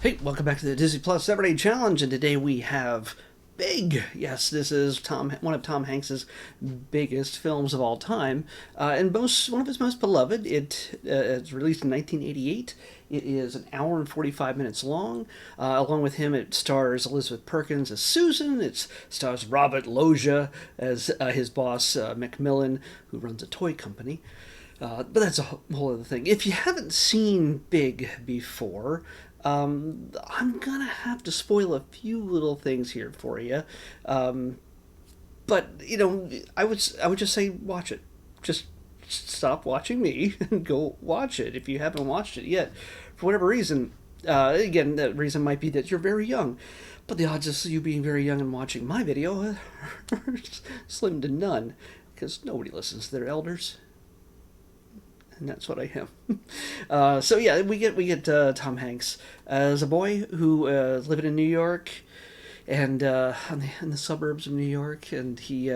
Hey, welcome back to the Disney Plus Saturday Challenge, and today we have Big. Yes, this is one of Tom Hanks's biggest films of all time, and one of his most beloved. It's released in 1988. It is an hour and 45 minutes long. Along with him, it stars Elizabeth Perkins as Susan. It stars Robert Loggia as his boss, Macmillan, who runs a toy company. But that's a whole other thing. If you haven't seen Big before, I'm gonna have to spoil a few little things here for you. But I would just say watch it. Just stop watching me and go watch it if you haven't watched it yet. For whatever reason, again, the reason might be that you're very young. But the odds of you being very young and watching my video are slim to none, because nobody listens to their elders, and that's what I am. So yeah, we get Tom Hanks as a boy who living in New York, and in the suburbs of New York, and he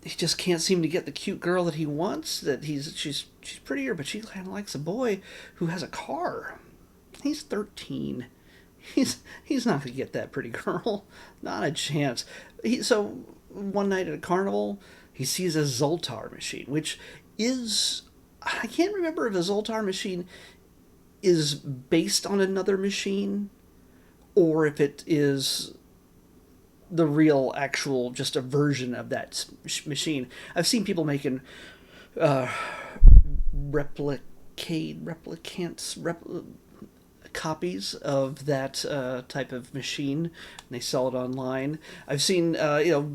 just can't seem to get the cute girl that he wants. She's prettier, but she kind of likes a boy who has a car. He's 13. He's not gonna get that pretty girl. Not a chance. So one night at a carnival, he sees a Zoltar machine, which is, I can't remember if a Zoltar machine is based on another machine or if it is the real, actual, just a version of that machine. I've seen people making uh, copies of that type of machine, and they sell it online. I've seen,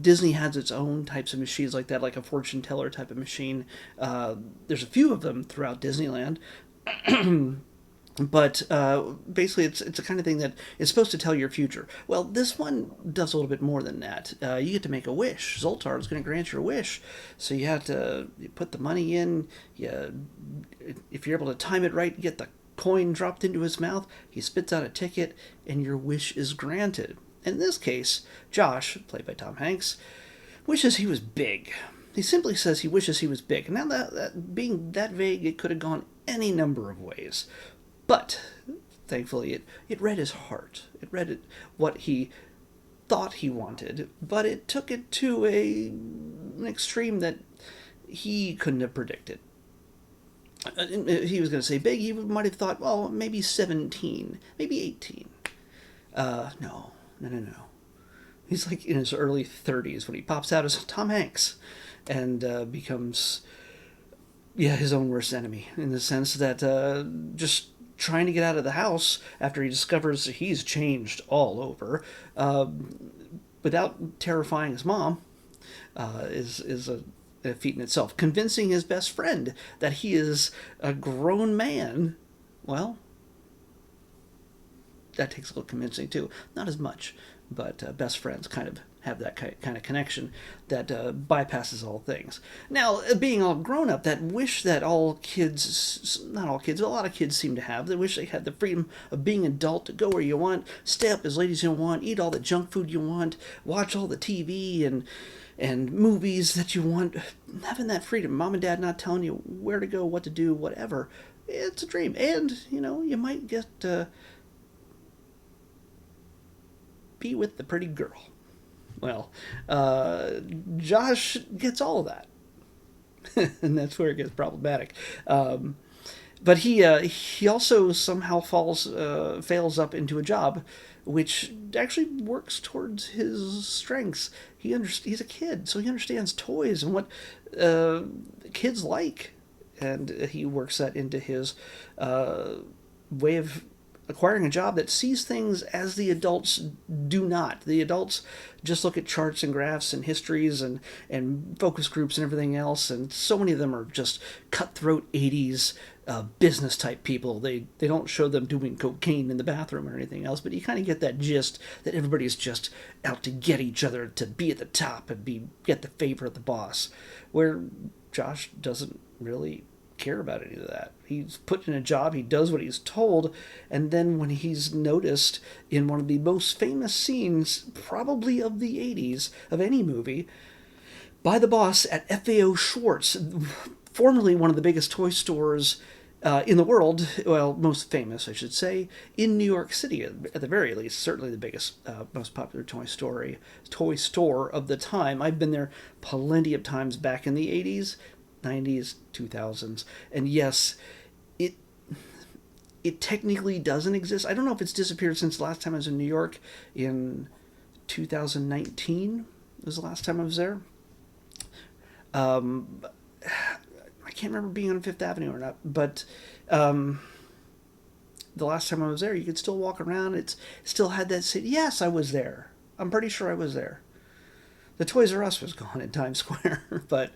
Disney has its own types of machines like that, like a fortune teller type of machine. There's a few of them throughout Disneyland. But basically, it's the kind of thing that is supposed to tell your future. Well, this one does a little bit more than that. You get to make a wish. Zoltar is going to grant your wish, so you put the money in. If you're able to time it right, you get the coin dropped into his mouth. He spits out a ticket, and your wish is granted. In this case, Josh, played by Tom Hanks, wishes he was big. He simply says he wishes he was big. Now, that being that vague, it could have gone any number of ways. But thankfully, it read his heart. It read what he thought he wanted, but it took it to an extreme that he couldn't have predicted. He was going to say big. He might have thought, well, maybe 17, maybe 18. No. He's like in his early 30s when he pops out as Tom Hanks and becomes, his own worst enemy, in the sense that just trying to get out of the house after he discovers he's changed all over, without terrifying his mom, is a feat in itself. Convincing his best friend that he is a grown man, well, that takes a little convincing too. Not as much, but best friends kind of have that kind of connection that bypasses all things. Now, being all grown up, that wish that all kids, not all kids, but a lot of kids seem to have, they wish they had the freedom of being adult, to go where you want, stay up as late as you want, eat all the junk food you want, watch all the TV and movies that you want. Having that freedom, mom and dad not telling you where to go, what to do, whatever, it's a dream. And, you might get be with the pretty girl. Well, Josh gets all of that, and that's where it gets problematic. But he also somehow fails up into a job, which actually works towards his strengths. He's a kid, so he understands toys and what kids like, and he works that into his way of acquiring a job that sees things as the adults do not. The adults just look at charts and graphs and histories and focus groups and everything else, and so many of them are just cutthroat 80s business type people. They don't show them doing cocaine in the bathroom or anything else, but you kind of get that gist that everybody's just out to get each other, to be at the top and get the favor of the boss, where Josh doesn't really care about any of that. He's put in a job, he does what he's told, and then when he's noticed in one of the most famous scenes, probably of the 80s, of any movie, by the boss at FAO Schwartz, formerly one of the biggest toy stores In the world, well, most famous, I should say, in New York City, at the very least, certainly the biggest, most popular toy store of the time. I've been there plenty of times back in the 80s, 90s, 2000s, and yes, it it technically doesn't exist. I don't know if it's disappeared since the last time I was in New York in 2019 was the last time I was there. Um, I can't remember being on Fifth Avenue or not, but um, the last time I was there, you could still walk around. It's still had that city. Yes, I was there. I'm pretty sure I was there. The Toys R Us was gone in Times Square, but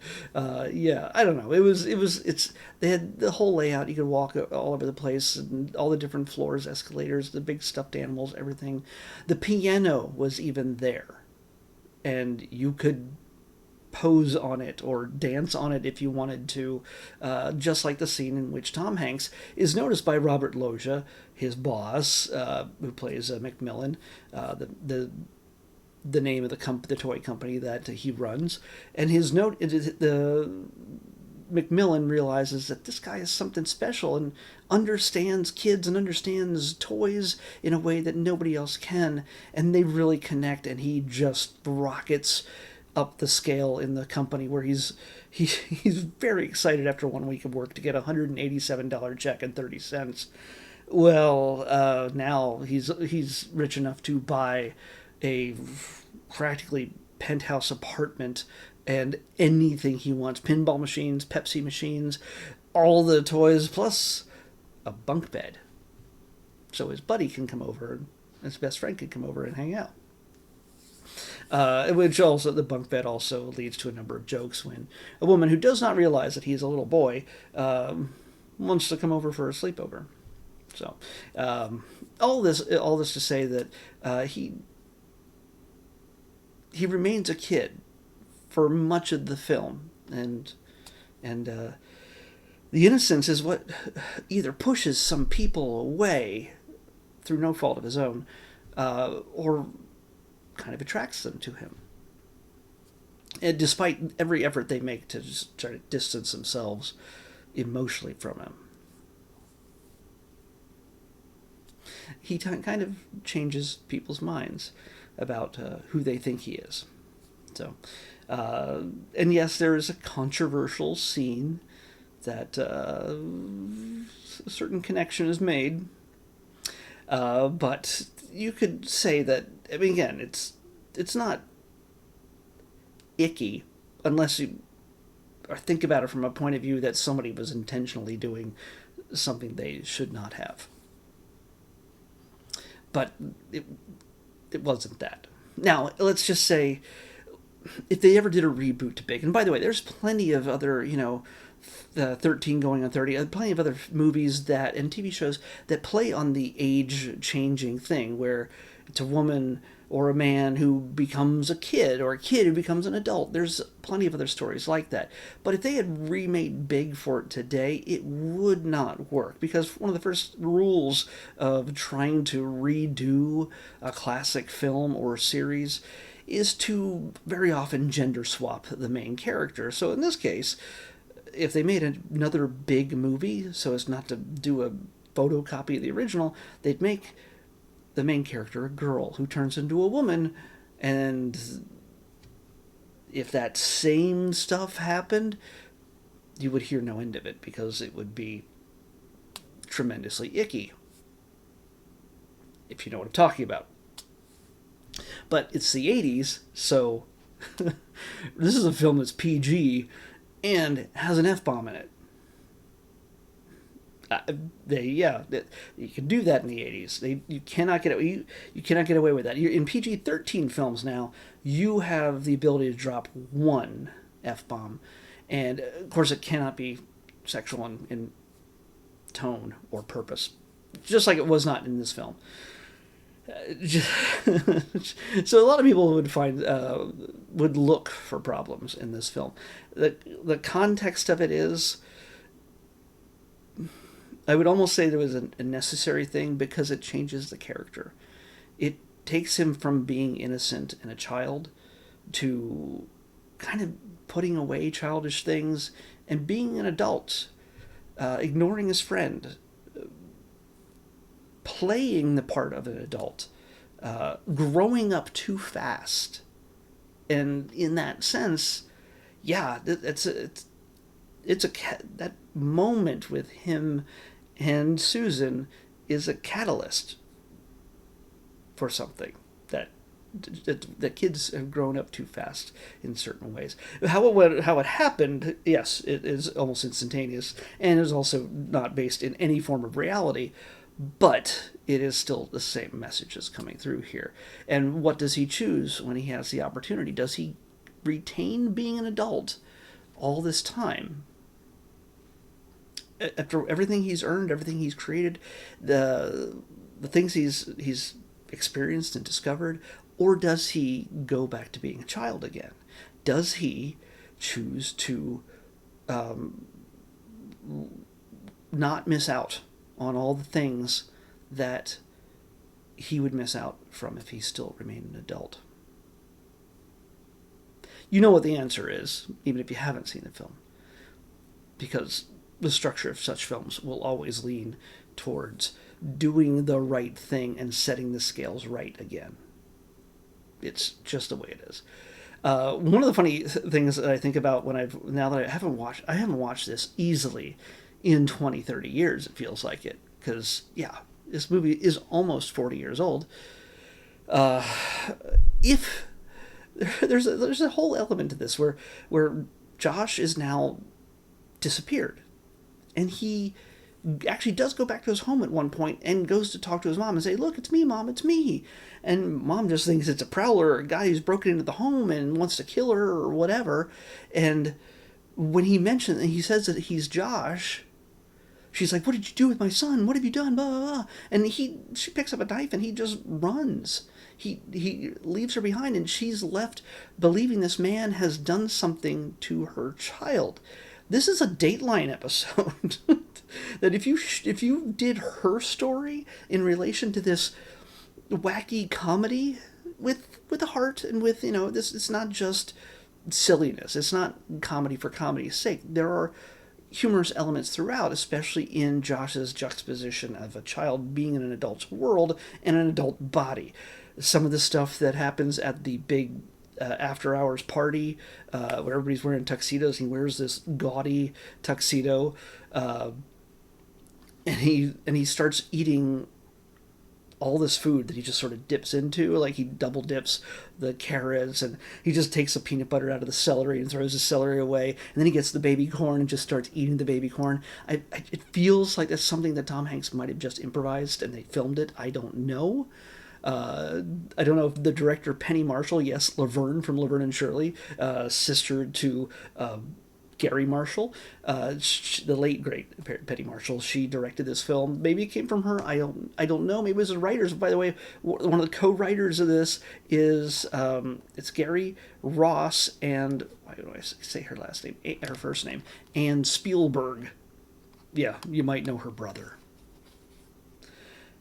yeah, I don't know. It's they had the whole layout. You could walk all over the place and all the different floors, escalators, the big stuffed animals, everything. The piano was even there, and you could pose on it or dance on it if you wanted to, just like the scene in which Tom Hanks is noticed by Robert Loggia, his boss, who plays Macmillan, the name of the toy company that he runs, and the Macmillan realizes that this guy is something special and understands kids and understands toys in a way that nobody else can, and they really connect, and he just rockets up the scale in the company where he's very excited after 1 week of work to get a $187 check and 30 cents. Well, now he's rich enough to buy a practically penthouse apartment and anything he wants: pinball machines, Pepsi machines, all the toys, plus a bunk bed, so his buddy can come over and his best friend can come over and hang out. Which also, the bunk bed also leads to a number of jokes when a woman who does not realize that he's a little boy wants to come over for a sleepover. So, all this to say that he remains a kid for much of the film, and the innocence is what either pushes some people away through no fault of his own, or kind of attracts them to him. And despite every effort they make to just try to distance themselves emotionally from him, he kind of changes people's minds about who they think he is. So, and yes, there is a controversial scene that a certain connection is made, but you could say that, I mean, again, it's not icky unless you or think about it from a point of view that somebody was intentionally doing something they should not have. But it wasn't that. Now, let's just say if they ever did a reboot to Big, and by the way, there's plenty of other, 13 going on 30, plenty of other movies that and TV shows that play on the age changing thing where it's a woman or a man who becomes a kid or a kid who becomes an adult. There's plenty of other stories like that. But if they had remade Big for it today, it would not work, because one of the first rules of trying to redo a classic film or series is to very often gender swap the main character. So in this case, if they made another Big movie so as not to do a photocopy of the original, they'd make the main character a girl who turns into a woman, and if that same stuff happened, you would hear no end of it because it would be tremendously icky, if you know what I'm talking about. But it's the 80s, so this is a film that's PG and has an F-bomb in it. You can do that in the 80s. You cannot get away. You cannot get away with that. In PG-13 films now, you have the ability to drop one F-bomb, and of course it cannot be sexual in tone or purpose, just like it was not in this film. So a lot of people would look for problems in this film. The context of it is, I would almost say there was a necessary thing because it changes the character. It takes him from being innocent and a child to kind of putting away childish things and being an adult. ignoring his friend, playing the part of an adult, growing up too fast. And in that sense, yeah, it's that moment with him and Susan is a catalyst for something that kids have grown up too fast in certain ways. How it happened, yes, it is almost instantaneous and is also not based in any form of reality, but it is still the same message that's coming through here. And what does he choose when he has the opportunity? Does he retain being an adult all this time? After everything he's earned, everything he's created, the things he's experienced and discovered, or does he go back to being a child again? Does he choose to not miss out on all the things that he would miss out from if he still remained an adult? You know what the answer is, even if you haven't seen the film, because the structure of such films will always lean towards doing the right thing and setting the scales right again. It's just the way it is. One of the funny things that I think about now that I haven't watched this easily in 20, 30 years, it feels like it. Because, yeah, this movie is almost 40 years old. If there's a whole element to this where Josh is now disappeared, and he actually does go back to his home at one point and goes to talk to his mom and say, "Look, it's me, Mom, it's me." And Mom just thinks it's a prowler or a guy who's broken into the home and wants to kill her or whatever. And when he says that he's Josh, she's like, "What did you do with my son? What have you done?" Blah, blah, blah. And she picks up a knife and he just runs. He leaves her behind, and she's left believing this man has done something to her child. This is a Dateline episode. That if you did her story in relation to this wacky comedy with a heart and with, this, it's not just silliness. It's not comedy for comedy's sake. There are humorous elements throughout, especially in Josh's juxtaposition of a child being in an adult's world and an adult body. Some of the stuff that happens at the big after hours party, where everybody's wearing tuxedos. He wears this gaudy tuxedo, and he starts eating all this food that he just sort of dips into. Like, he double dips the carrots, and he just takes the peanut butter out of the celery and throws the celery away, and then he gets the baby corn and just starts eating the baby corn. It feels like that's something that Tom Hanks might have just improvised and they filmed it. I don't know. I don't know if the director, Penny Marshall, yes, Laverne from Laverne and Shirley, sister to Gary Marshall, the late great Penny Marshall, she directed this film. Maybe it came from her. I don't know. Maybe it was the writers. By the way, one of the co-writers of this is it's Gary Ross and, why do I say her last name? Her first name, Anne Spielberg. Yeah, you might know her brother.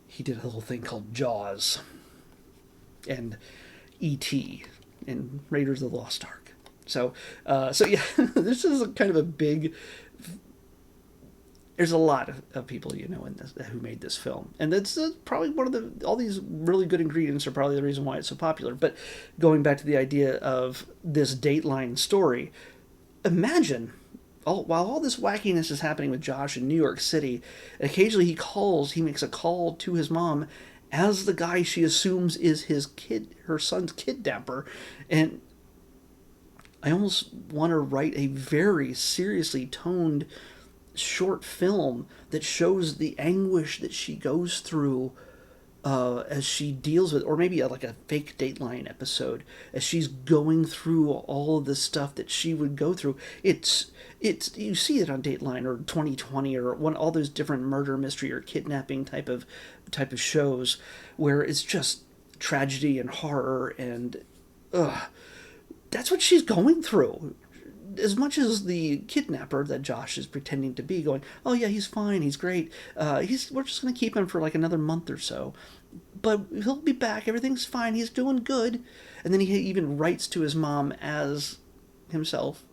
He did a little thing called Jaws and E.T. and Raiders of the Lost Ark. So yeah, this is kind of a big. There's a lot of people in this who made this film, and that's probably one of all these really good ingredients are probably the reason why it's so popular. But going back to the idea of this Dateline story, imagine. While all this wackiness is happening with Josh in New York City, occasionally he makes a call to his mom as the guy she assumes is her son's kidnapper. And I almost want to write a very seriously toned short film that shows the anguish that she goes through as she deals with, or maybe like a fake Dateline episode, as she's going through all of the stuff that she would go through. It's you see it on Dateline or 2020 or all those different murder mystery or kidnapping type of shows where it's just tragedy and horror, and that's what she's going through. As much as the kidnapper that Josh is pretending to be, going, "Oh yeah, he's fine, he's great. We're just going to keep him for like another month or so, but he'll be back. Everything's fine. He's doing good." And then he even writes to his mom as himself.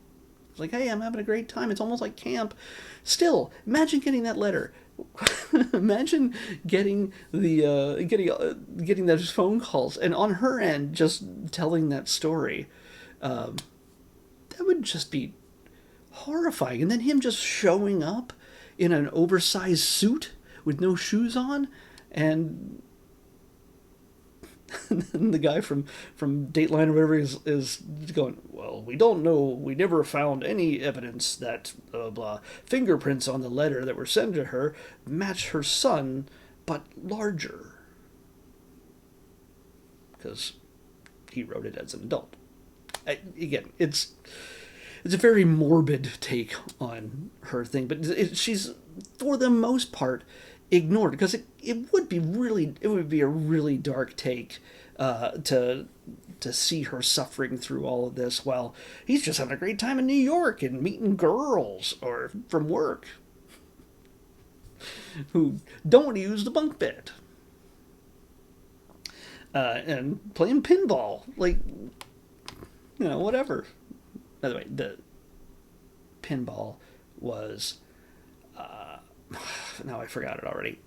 It's like, hey, I'm having a great time. It's almost like camp. Still, imagine getting that letter. Imagine getting the getting those phone calls, and on her end, just telling that story. That would just be horrifying. And then him just showing up in an oversized suit with no shoes on, and the guy from Dateline or whatever is going, well, we don't know, we never found any evidence that blah blah fingerprints on the letter that were sent to her match her son, but larger, because he wrote it as an adult. Again, it's a very morbid take on her thing, but she's, for the most part, ignored, because it would be a really dark take to see her suffering through all of this while he's just having a great time in New York and meeting girls or from work who don't want to use the bunk bed and playing pinball, like, whatever. By the way, the pinball was now I forgot it already.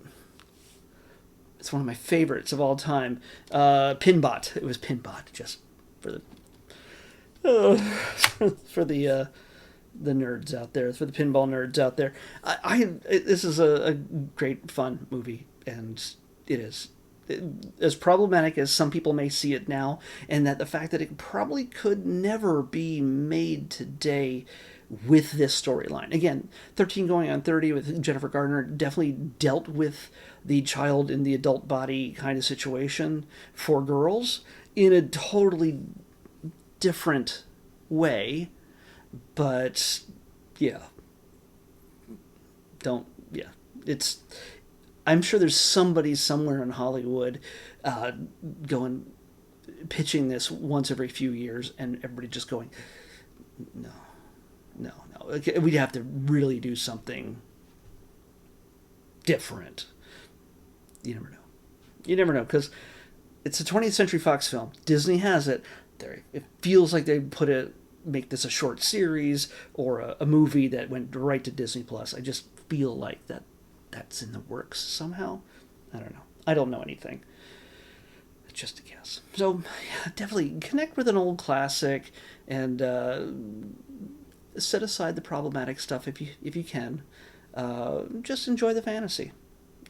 It's one of my favorites of all time. Pinbot. It was Pinbot, just for the for the nerds out there, for the pinball nerds out there. This is a great fun movie, and it is as problematic as some people may see it now, and that the fact that it probably could never be made today with this storyline. Again, 13 going on 30 with Jennifer Garner definitely dealt with the child in the adult body kind of situation for girls in a totally different way. But I'm sure there's somebody somewhere in Hollywood pitching this once every few years, and everybody just going, no. Okay, we'd have to really do something different. You never know, because it's a 20th Century Fox film. Disney has it. It feels like they make this a short series or a movie that went right to Disney Plus. I just feel like that's in the works somehow. I don't know. I don't know anything. It's just a guess. So definitely connect with an old classic and set aside the problematic stuff if you can. Just enjoy the fantasy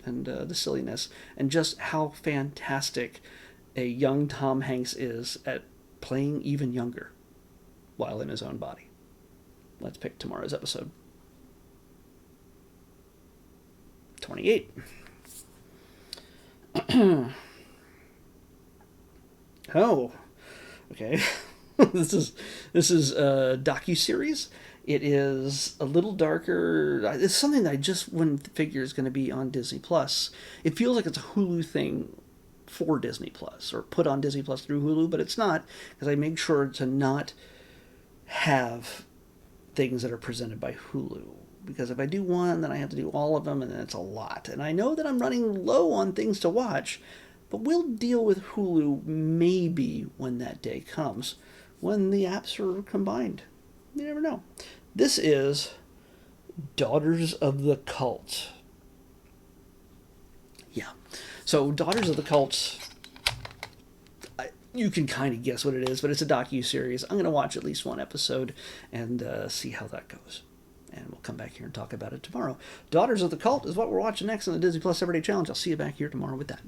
and the silliness, and just how fantastic a young Tom Hanks is at playing even younger while in his own body. Let's pick tomorrow's episode. 28. Oh, okay. This is a docuseries. It is a little darker. It's something that I just wouldn't figure is going to be on Disney Plus. It feels like it's a Hulu thing for Disney Plus, or put on Disney Plus through Hulu, but it's not, because I make sure to not have things that are presented by Hulu. Because if I do one, then I have to do all of them, and then it's a lot. And I know that I'm running low on things to watch, but we'll deal with Hulu maybe when that day comes, when the apps are combined. You never know. This is Daughters of the Cult. Yeah. So Daughters of the Cult, you can kind of guess what it is, but it's a docu-series. I'm going to watch at least one episode and see how that goes. And we'll come back here and talk about it tomorrow. Daughters of the Cult is what we're watching next on the Disney Plus Everyday Challenge. I'll see you back here tomorrow with that.